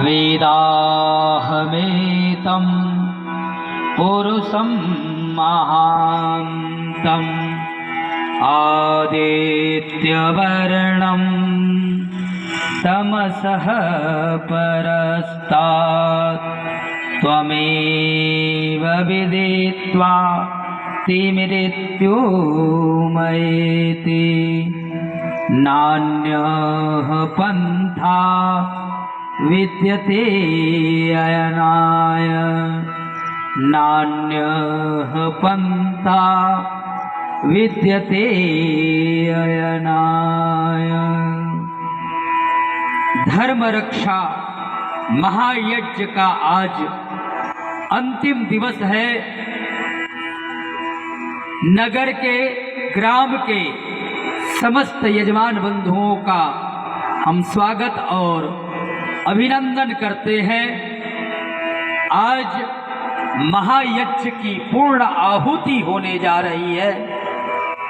वेदाहमेतं पुरुषं महान्तम् आदित्यवर्णं तमसः परस्तात् त्वमेव विदित्वा तिमिरित्युमयेति नान्यः पन्था विद्यते अयनाय नान्यः पन्था विद्यते अयनाय। धर्म रक्षा महायज्ञ का आज अंतिम दिवस है। नगर के ग्राम के समस्त यजमान बंधुओं का हम स्वागत और अभिनंदन करते हैं। आज महायज्ञ की पूर्ण आहुति होने जा रही है,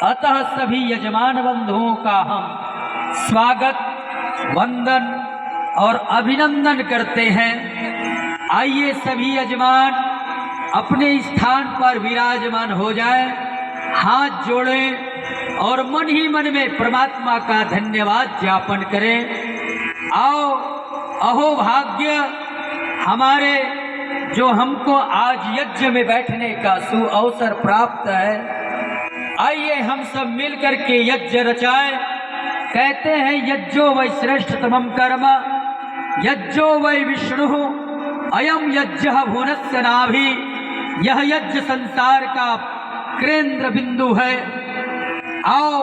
अतः सभी यजमान बंधुओं का हम स्वागत वंदन और अभिनंदन करते हैं। आइए सभी यजमान अपने स्थान पर विराजमान हो जाएं, हाथ जोड़ें और मन ही मन में परमात्मा का धन्यवाद ज्ञापन करें। आओ अहो भाग्य हमारे जो हमको आज यज्ञ में बैठने का सुअवसर प्राप्त है। आइए हम सब मिलकर के यज्ञ रचाएं। कहते हैं यज्ञो वै श्रेष्ठतमं कर्म यज्ञो वै विष्णु अयम यज्ञ भुवनस्य नाभि। यह यज्ञ संसार का केंद्र बिंदु है। आओ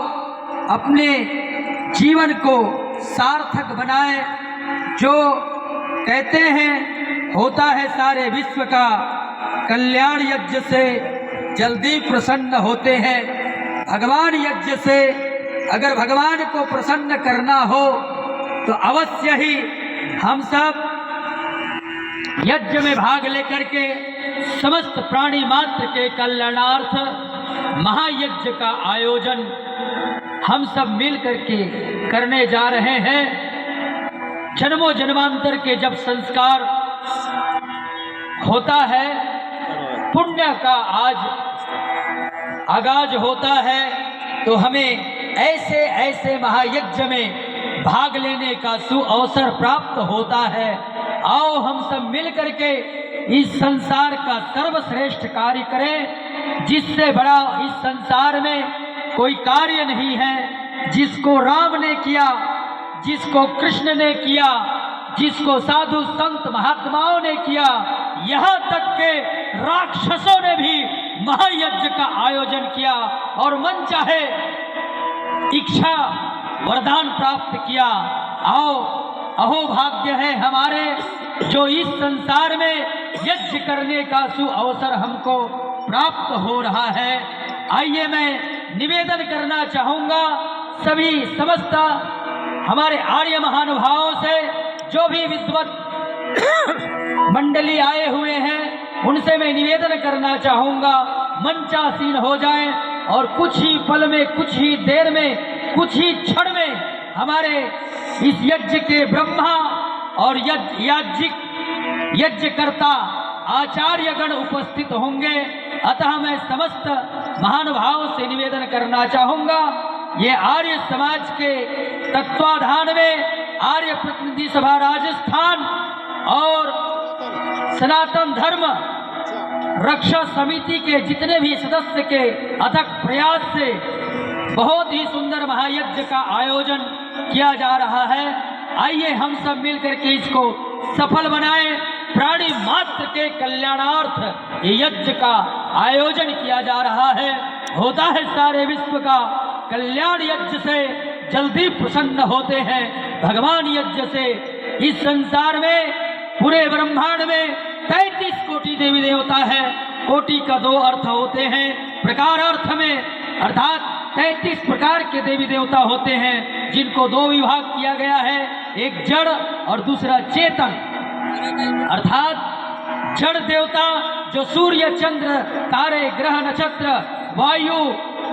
अपने जीवन को सार्थक बनाएं। जो कहते हैं होता है सारे विश्व का कल्याण यज्ञ से जल्दी प्रसन्न होते हैं। भगवान यज्ञ से अगर भगवान को प्रसन्न करना हो तो अवश्य ही हम सब यज्ञ में भाग लेकर के समस्त प्राणी मात्र के कल्याणार्थ महायज्ञ का आयोजन हम सब मिल करके करने जा रहे हैं। जन्मों जन्मांतर के जब संस्कार होता है, पुण्य का आज आगाज होता है, तो हमें ऐसे ऐसे महायज्ञ में भाग लेने का सुअवसर प्राप्त होता है। आओ हम सब मिल करके इस संसार का सर्वश्रेष्ठ कार्य करें। जिससे बड़ा इस संसार में कोई कार्य नहीं है। जिसको राम ने किया, जिसको कृष्ण ने किया, जिसको साधु संत महात्माओं ने किया, यहाँ तक के राक्षसों ने भी महायज्ञ का आयोजन किया और मन चाहे इच्छा वरदान प्राप्त किया। आओ अहो भाग्य है हमारे जो इस संसार में यज्ञ करने का सुअवसर हमको प्राप्त हो रहा है। आइए मैं निवेदन करना चाहूँगा सभी समस्त हमारे आर्य महानुभावों से, जो भी विद्वत मंडली आए हुए हैं उनसे मैं निवेदन करना चाहूँगा मंचासीन हो जाएं और कुछ ही पल में, कुछ ही देर में, कुछ ही क्षण में हमारे इस यज्ञ के ब्रह्मा और यज्ञकर्ता आचार्यगण उपस्थित होंगे। अतः मैं समस्त महानुभावों से निवेदन करना चाहूँगा, ये आर्य समाज के तत्वाधान में आर्य प्रतिनिधि सभा राजस्थान और सनातन धर्म रक्षा समिति के जितने भी सदस्य के अथक प्रयास से बहुत ही सुंदर महायज्ञ का आयोजन किया जा रहा है। आइए हम सब मिलकर के इसको सफल बनाएं। प्राणी मात्र के कल्याणार्थ यज्ञ का आयोजन किया जा रहा है। होता है सारे विश्व का कल्याण यज्ञ से जल्दी प्रसन्न होते हैं। भगवान यज्ञ से इस संसार में पूरे ब्रह्मांड में 33 कोटि देवी देवता है। कोटि का दो अर्थ होते हैं। प्रकार अर्थ में अर्थात 33 प्रकार के देवी देवता होते हैं, जिनको दो विभाग किया गया है, एक जड़ और दूसरा चेतन। अर्थात जड़ देवता जो सूर्य चंद्र तारे ग्रह नक्षत्र वायु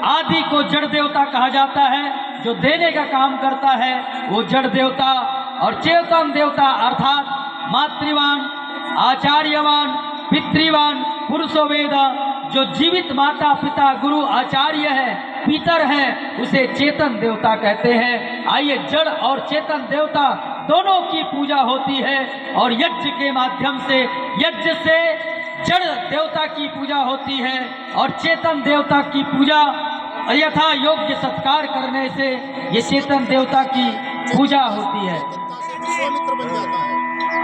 आदि को जड़ देवता कहा जाता है, जो देने का काम करता है वो जड़ देवता। और चेतन देवता अर्थात मातृवान आचार्यवान पितृवान पुरुषो वेद। जो जीवित माता पिता गुरु आचार्य है पितर है उसे चेतन देवता कहते हैं। आइए, जड़ और चेतन देवता दोनों की पूजा होती है और यज्ञ के माध्यम से, यज्ञ से जड़ देवता की पूजा होती है और चेतन देवता की पूजा यथा योग्य सत्कार करने से ये चेतन देवता की पूजा होती है।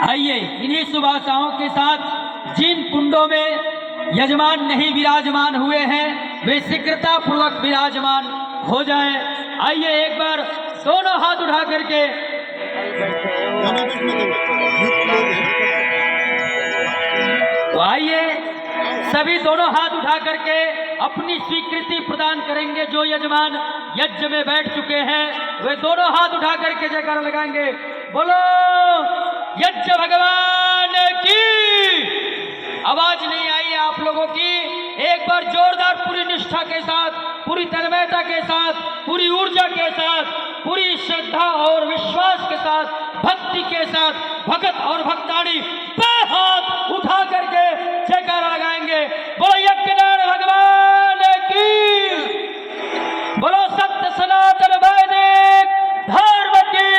आइए, इन्हीं शुभाशाओं के साथ जिन कुंडों में यजमान नहीं विराजमान हुए हैं वे शीघ्रता पूर्वक विराजमान हो जाएं। आइए, एक बार दोनों हाथ उठा करके तो आइए सभी दोनों हाथ उठा करके अपनी स्वीकृति प्रदान करेंगे। जो यजमान यज्ञ में बैठ चुके हैं वे दोनों हाथ उठा करके जयकारा लगाएंगे, बोलो यज्ञ भगवान की। आवाज नहीं आई आप लोगों की, एक बार जोरदार पूरी निष्ठा के साथ, पूरी तन्मयता के साथ, पूरी ऊर्जा के साथ, पूरी श्रद्धा और विश्वास के साथ, भक्ति के साथ भगत और भक्तानी हाथ उठा करके जयकारा लगाएंगे, बोलो यज्ञनाथ भगवान की, बोलो सत्य सनातन वैदिक धर्म की।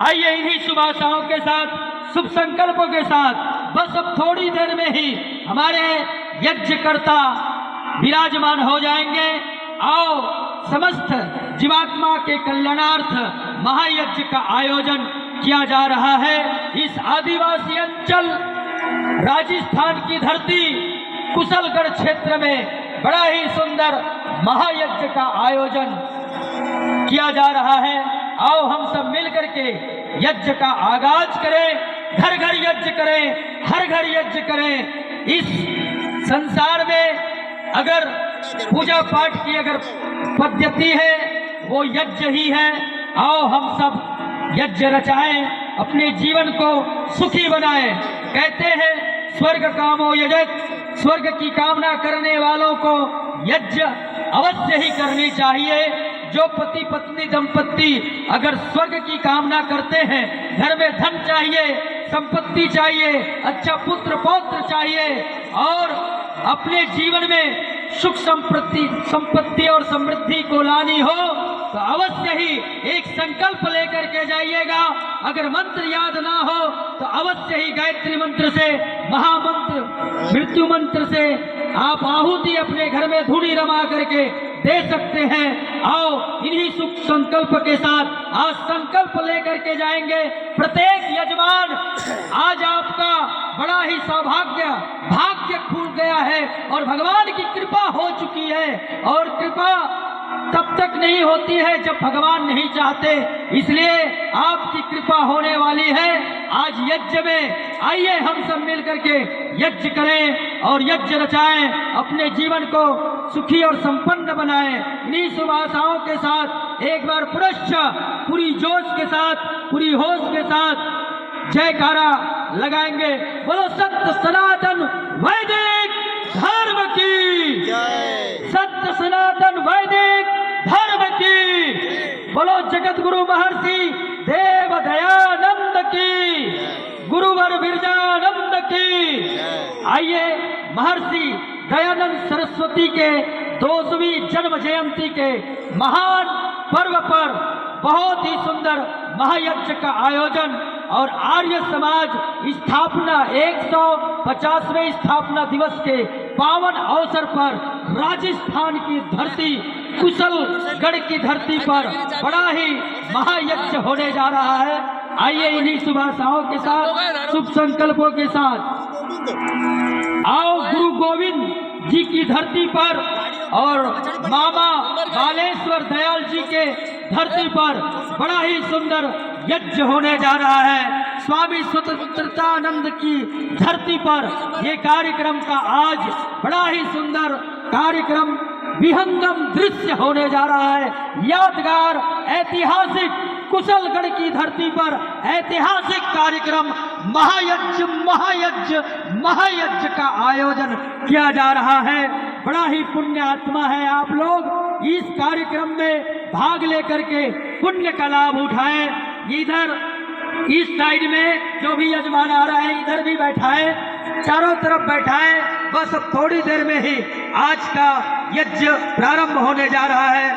आइए, इन्हीं शुभ आशाओं के साथ, शुभ संकल्पों के साथ बस अब थोड़ी देर में ही हमारे यज्ञकर्ता विराजमान हो जाएंगे। आओ, समस्त जीवात्मा के कल्याणार्थ महायज्ञ का आयोजन किया जा रहा है। इस आदिवासी अंचल राजस्थान की धरती कुशलगढ़ क्षेत्र में बड़ा ही सुंदर महायज्ञ का आयोजन किया जा रहा है। आओ हम सब मिलकर के यज्ञ का आगाज करें, घर घर यज्ञ करें, हर घर यज्ञ करें। इस संसार में अगर पूजा पाठ की अगर पद्धति है वो यज्ञ ही है। आओ हम सब यज्ञ रचाएं, अपने जीवन को सुखी बनाएं। कहते हैं स्वर्ग कामो यजत, स्वर्ग की कामना करने वालों को यज्ञ अवश्य ही करनी चाहिए। जो पति पत्नी दंपत्ति अगर स्वर्ग की कामना करते हैं, घर में धन चाहिए, संपत्ति चाहिए, अच्छा पुत्र पौत्र चाहिए और अपने जीवन में सुख संपत्ति और समृद्धि को लानी हो तो अवश्य ही एक संकल्प लेकर के जाइएगा। अगर मंत्र याद ना हो तो अवश्य ही गायत्री मंत्र से, महामंत्र मृत्यु मंत्र से आप आहुति अपने घर में धूनी रमा करके दे सकते हैं। आओ, इन्हीं सुख संकल्प के साथ आज संकल्प लेकर के जाएंगे। प्रत्येक यजमान, आज आपका बड़ा ही भाग्य खुल गया है और भगवान की कृपा हो चुकी है। और कृपा तब तक नहीं होती है जब भगवान नहीं चाहते, इसलिए आपकी कृपा होने वाली है। आज यज्ञ में आइए हम सब मिलकर के यज्ञ करें और यज्ञ रचाएं, अपने जीवन को सुखी और संपन्न बनाएं। इन्हीं शुभ आशाओं के साथ एक बार पुनश्च पूरी जोश के साथ, पूरी होश के साथ जयकारा लगाएंगे, बोलो सत्य सनातन वैदिक धर्म की जय, सत्य सनातन वैदिक धर्म की, बोलो जगत गुरु महर्षि देव दयानंद की, गुरुवर बिरजानंद की। आइए, महर्षि दयानंद सरस्वती के 200वीं जन्म जयंती के महान पर्व पर बहुत ही सुंदर महायज्ञ का आयोजन और आर्य समाज स्थापना 150वें स्थापना दिवस के पावन अवसर पर राजस्थान की धरती कुशलगढ़ की धरती पर बड़ा ही महायज्ञ होने जा रहा है। आइए, इन्हीं शुभ आशाओं के साथ, शुभ संकल्पों के साथ आओ गुरु गोविंद जी की धरती पर और मामा बालेश्वर दयाल जी के धरती पर बड़ा ही सुंदर यज्ञ होने जा रहा है। स्वामी स्वतंत्रतानंद की धरती पर ये कार्यक्रम का आज बड़ा ही सुंदर कार्यक्रम, विहंगम दृश्य होने जा रहा है। यादगार ऐतिहासिक कुशलगढ़ की धरती पर ऐतिहासिक कार्यक्रम महायज्ञ महायज्ञ महायज्ञ का आयोजन किया जा रहा है। बड़ा ही पुण्य आत्मा है आप लोग, इस कार्यक्रम में भाग लेकर के पुण्य का लाभ उठाएं। इधर इस साइड में जो भी यजमान आ रहा है इधर भी बैठा है, चारों तरफ बैठा है। बस अब थोड़ी देर में ही आज का यज्ञ प्रारंभ होने जा रहा है।